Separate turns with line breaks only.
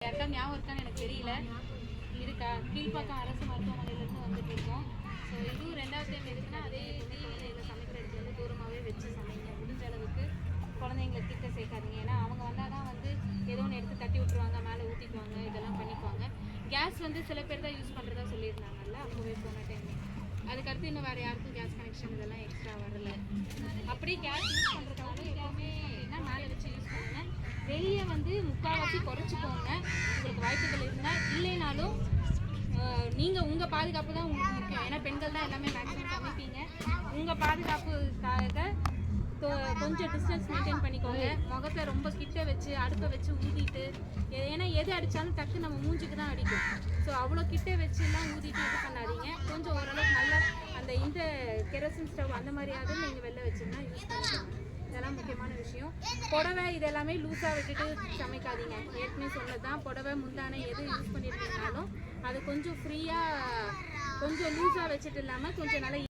யாருக்கா ஞாபகம் இருக்கான்னு எனக்கு தெரியல. இருக்கா? கீழ்ப்பாக்கம் அரசு மருத்துவமனையிலேருந்து வந்துட்டு இருக்கோம். ஸோ இதுவும் 2வது டைம் எதுக்குன்னா, அதே குழந்தைகளை சமைக்கிற இடத்துல வந்து தூரமாகவே வச்சு சமைங்க. முடிஞ்ச அளவுக்கு குழந்தைங்களை கிட்ட சேர்க்காதீங்க. ஏன்னா அவங்க வந்தால் தான் வந்து ஏதோ ஒன்று எடுத்து தட்டி விட்டுருவாங்க, மேலே ஊற்றிக்குவாங்க, இதெல்லாம் பண்ணிக்குவாங்க. கேஸ் வந்து சில பேர் தான் யூஸ் பண்ணுறதா சொல்லியிருந்தாங்கல்ல அப்போவே போன டைம். அதுக்கடுத்து இன்னும் வேறு யாருக்கும் கேஸ் கனெக்ஷன் இதெல்லாம் எக்ஸ்ட்ரா வரல. அப்படியே கேஸ் யூஸ் பண்ணுறதுனால எல்லாமே என்ன மேலே வச்சு யூஸ் பண்ணுங்க. வெளியே வந்து முக்கால்வாசி குறைச்சிக்கோங்க உங்களுக்கு வாய்ப்புகள் இருந்தால். இல்லைனாலும் நீங்கள் உங்கள் பாதுகாப்பு தான் உங்களுக்கு முக்கியம். ஏன்னா பெண்கள் தான் எல்லாமே மேக்ஸிமம் சமைப்பீங்க. உங்கள் பாதுகாப்புக்காக கொஞ்சம் டிஸ்டன்ஸ் மெயின்டைன் பண்ணிக்கோங்க. முகத்தை ரொம்ப கிட்ட வச்சு அடுப்பை வச்சு ஊதிட்டு, ஏன்னா எது அடித்தாலும் டக்கு நம்ம மூஞ்சிக்கு தான் அடிக்கும். ஸோ அவ்வளோ கிட்ட வச்சுலாம் ஊதிட்டு இது பண்ணாதீங்க. கொஞ்சம் ஓரளவுக்கு நல்லா அந்த இந்த கெரோசின் ஸ்டவ் அந்த மாதிரியாவது நீங்கள் வெளில வச்சுன்னா யூஸ் பண்ணிக்கோங்க. இதெல்லாம் முக்கியமான விஷயம். புடவை இதெல்லாமே லூஸாக விட்டுட்டு சமைக்காதீங்க. ஏற்கனவே சொன்னது தான், புடவை முந்தானை எது யூஸ் பண்ணியிருக்கீங்கனாலும் அது கொஞ்சம் ஃப்ரீயாக கொஞ்சம் லூஸாக வச்சுட்டு இல்லாமல் கொஞ்சம் நல்லா